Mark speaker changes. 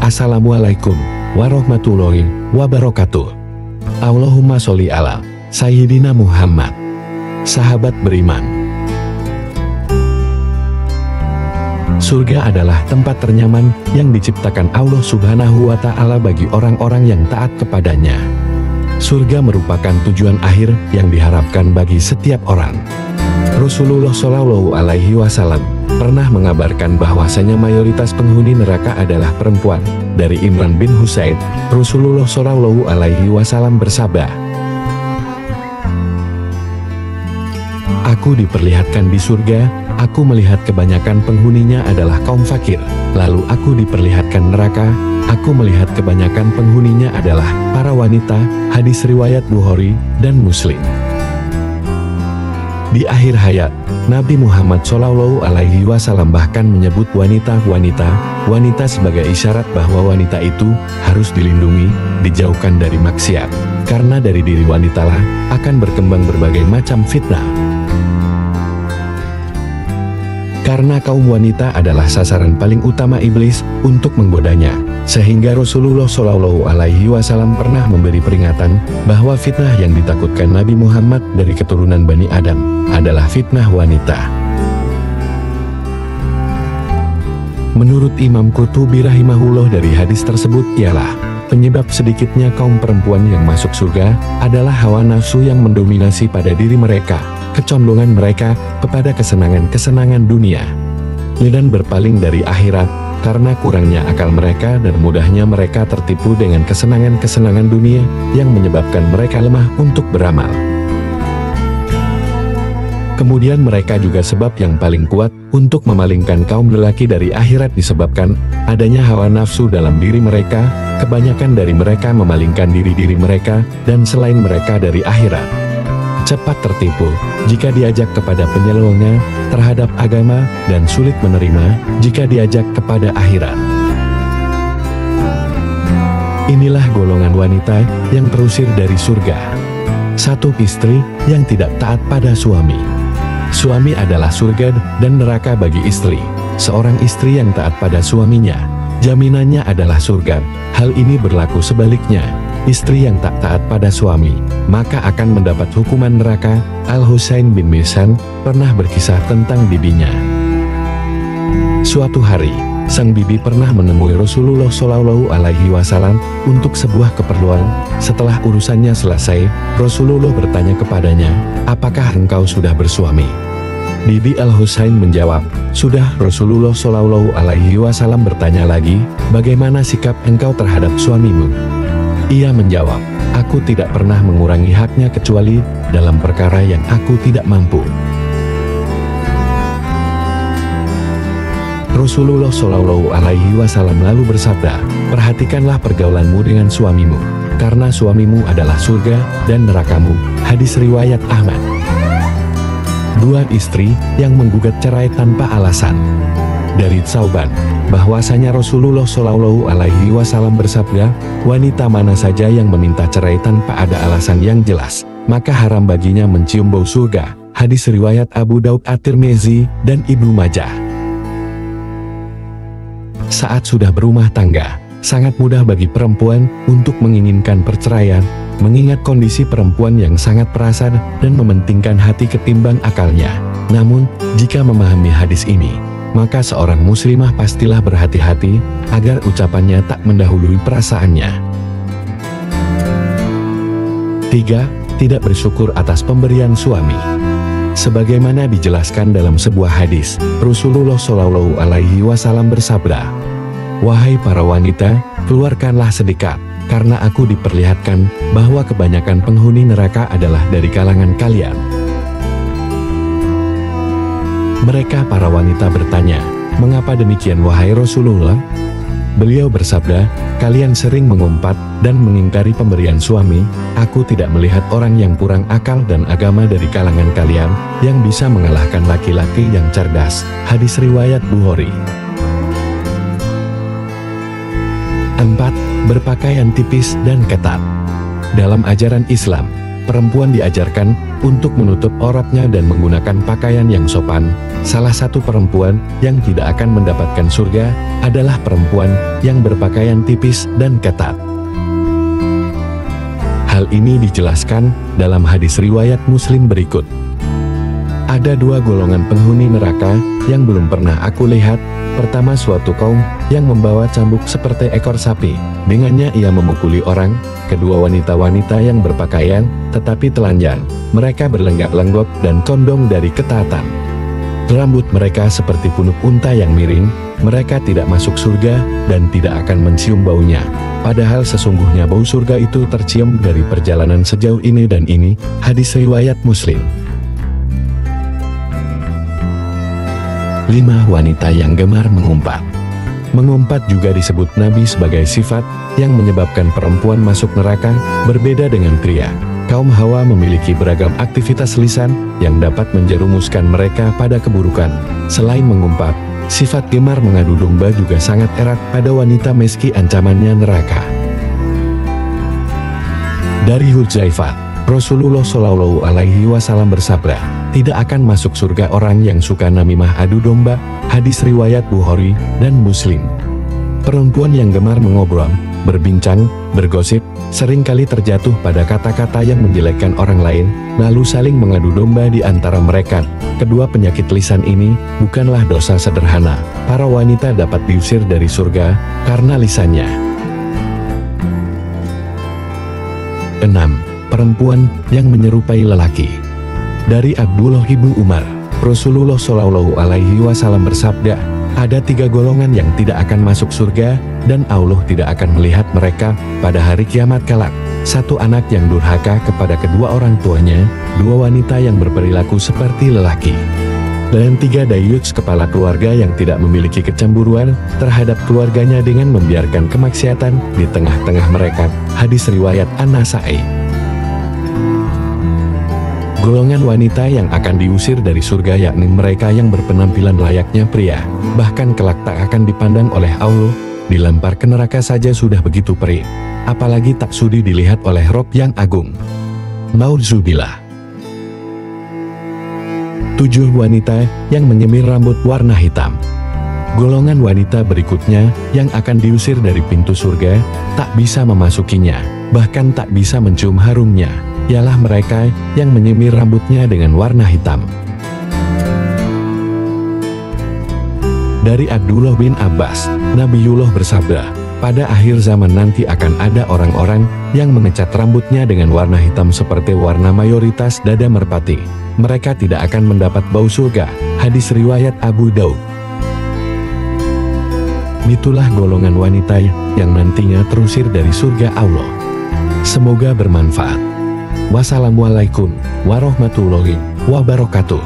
Speaker 1: Assalamualaikum warahmatullahi wabarakatuh. Allahumma sholli ala Sayyidina Muhammad. Sahabat beriman, surga adalah tempat ternyaman yang diciptakan Allah Subhanahu wa Ta'ala bagi orang-orang yang taat kepadanya. Surga merupakan tujuan akhir yang diharapkan bagi setiap orang. Rasulullah Shallallahu Alaihi Wasallam pernah mengabarkan bahwasanya mayoritas penghuni neraka adalah perempuan. Dari Imran bin Husain, Rasulullah Shallallahu Alaihi Wasallam bersabda, "Aku diperlihatkan di surga, aku melihat kebanyakan penghuninya adalah kaum fakir. Lalu aku diperlihatkan neraka, aku melihat kebanyakan penghuninya adalah para wanita." Hadis riwayat Bukhari dan Muslim. Di akhir hayat, Nabi Muhammad Shallallahu Alaihi Wasallam bahkan menyebut wanita sebagai isyarat bahwa wanita itu harus dilindungi, dijauhkan dari maksiat, karena dari diri wanitalah akan berkembang berbagai macam fitnah. Karena kaum wanita adalah sasaran paling utama iblis untuk menggodanya, sehingga Rasulullah Shallallahu Alaihi Wasallam pernah memberi peringatan bahwa fitnah yang ditakutkan Nabi Muhammad dari keturunan Bani Adam adalah fitnah wanita. Menurut Imam Qurtubi rahimahullah, dari hadis tersebut ialah penyebab sedikitnya kaum perempuan yang masuk surga adalah hawa nafsu yang mendominasi pada diri mereka, kecondongan mereka kepada kesenangan-kesenangan dunia, dan berpaling dari akhirat karena kurangnya akal mereka dan mudahnya mereka tertipu dengan kesenangan-kesenangan dunia yang menyebabkan mereka lemah untuk beramal. Kemudian mereka juga sebab yang paling kuat untuk memalingkan kaum lelaki dari akhirat disebabkan adanya hawa nafsu dalam diri mereka. Kebanyakan dari mereka memalingkan diri-diri mereka dan selain mereka dari akhirat. Cepat tertipu jika diajak kepada penyelewengnya terhadap agama dan sulit menerima jika diajak kepada akhirat. Inilah golongan wanita yang terusir dari surga. 1. Istri yang tidak taat pada suami. Suami adalah surga dan neraka bagi istri. Seorang istri yang taat pada suaminya, jaminannya adalah surga. Hal ini berlaku sebaliknya. Istri yang tak taat pada suami, maka akan mendapat hukuman neraka. Al-Husain bin Mihsan pernah berkisah tentang bibinya. Suatu hari, sang bibi pernah menemui Rasulullah Shallallahu Alaihi Wasallam untuk sebuah keperluan. Setelah urusannya selesai, Rasulullah bertanya kepadanya, "Apakah engkau sudah bersuami?" Bibi Al-Husain menjawab, "Sudah." Rasulullah Shallallahu Alaihi Wasallam bertanya lagi, "Bagaimana sikap engkau terhadap suamimu?" Ia menjawab, "Aku tidak pernah mengurangi haknya kecuali dalam perkara yang aku tidak mampu." Rasulullah Shallallahu Alaihi Wasallam lalu bersabda, "Perhatikanlah pergaulanmu dengan suamimu, karena suamimu adalah surga dan nerakamu." Hadis riwayat Ahmad. 2. Istri yang menggugat cerai tanpa alasan. Dari Tsauban, bahwasanya Rasulullah Shallallahu Alaihi Wasallam bersabda, "Wanita mana saja yang meminta cerai tanpa ada alasan yang jelas, maka haram baginya mencium bau surga." Hadis riwayat Abu Daud, At-Tirmizi, dan Ibnu Majah. Saat sudah berumah tangga, sangat mudah bagi perempuan untuk menginginkan perceraian, mengingat kondisi perempuan yang sangat perasa dan mementingkan hati ketimbang akalnya. Namun, jika memahami hadis ini, maka seorang muslimah pastilah berhati-hati agar ucapannya tak mendahului perasaannya. 3. Tidak bersyukur atas pemberian suami. Sebagaimana dijelaskan dalam sebuah hadis, Rasulullah Shallallahu Alaihi Wasallam bersabda, "Wahai para wanita, keluarkanlah sedekah, karena aku diperlihatkan bahwa kebanyakan penghuni neraka adalah dari kalangan kalian." Mereka para wanita bertanya, "Mengapa demikian wahai Rasulullah?" Beliau bersabda, "Kalian sering mengumpat dan mengingkari pemberian suami. Aku tidak melihat orang yang kurang akal dan agama dari kalangan kalian yang bisa mengalahkan laki-laki yang cerdas." Hadis riwayat Bukhari. 4. Berpakaian tipis dan ketat. Dalam ajaran Islam, perempuan diajarkan untuk menutup auratnya dan menggunakan pakaian yang sopan. Salah satu perempuan yang tidak akan mendapatkan surga adalah perempuan yang berpakaian tipis dan ketat. Hal ini dijelaskan dalam hadis riwayat Muslim berikut. Ada dua golongan penghuni neraka yang belum pernah aku lihat. Pertama, suatu kaum yang membawa cambuk seperti ekor sapi. Dengannya ia memukuli orang. Kedua, wanita-wanita yang berpakaian tetapi telanjang. Mereka berlenggak-lenggok dan condong dari ketaatan. Rambut mereka seperti punuk unta yang miring. Mereka tidak masuk surga dan tidak akan mencium baunya. Padahal sesungguhnya bau surga itu tercium dari perjalanan sejauh ini dan ini. Hadis riwayat Muslim. 5. Wanita yang gemar mengumpat. Mengumpat juga disebut Nabi sebagai sifat yang menyebabkan perempuan masuk neraka, berbeda dengan pria. Kaum Hawa memiliki beragam aktivitas lisan yang dapat menjerumuskan mereka pada keburukan. Selain mengumpat, sifat gemar mengadu domba juga sangat erat pada wanita meski ancamannya neraka. Dari Hudzaifah, Rasulullah Shallallahu Alaihi Wasallam bersabda, tidak akan masuk surga orang yang suka namimah adu domba. Hadis riwayat Bukhari dan Muslim. Perempuan yang gemar mengobrol, berbincang, bergosip, seringkali terjatuh pada kata-kata yang menjelekkan orang lain, lalu saling mengadu domba di antara mereka. Kedua penyakit lisan ini bukanlah dosa sederhana. Para wanita dapat diusir dari surga karena lisannya. 6. Perempuan yang menyerupai lelaki. Dari Abdullah ibnu Umar, Rasulullah Shallallahu Alaihi Wasallam bersabda, ada 3 golongan yang tidak akan masuk surga dan Allah tidak akan melihat mereka pada hari kiamat kelak. 1 anak yang durhaka kepada kedua orang tuanya, 2 wanita yang berperilaku seperti lelaki, dan 3 dayuts kepala keluarga yang tidak memiliki kecemburuan terhadap keluarganya dengan membiarkan kemaksiatan di tengah-tengah mereka. Hadis riwayat An-Nasa'i. Golongan wanita yang akan diusir dari surga yakni mereka yang berpenampilan layaknya pria, bahkan kelak tak akan dipandang oleh Allah, dilempar ke neraka saja sudah begitu perih, apalagi tak sudi dilihat oleh Rob yang agung. Nauzubillah. 7. Wanita yang menyemir rambut warna hitam. Golongan wanita berikutnya yang akan diusir dari pintu surga, tak bisa memasukinya, bahkan tak bisa mencium harumnya, ialah mereka yang menyemir rambutnya dengan warna hitam. Dari Abdullah bin Abbas, Nabiullah bersabda, pada akhir zaman nanti akan ada orang-orang yang mengecat rambutnya dengan warna hitam seperti warna mayoritas dada merpati. Mereka tidak akan mendapat bau surga. Hadis riwayat Abu Daud. Itulah golongan wanita yang nantinya terusir dari surga Allah. Semoga bermanfaat. Wassalamualaikum warahmatullahi wabarakatuh.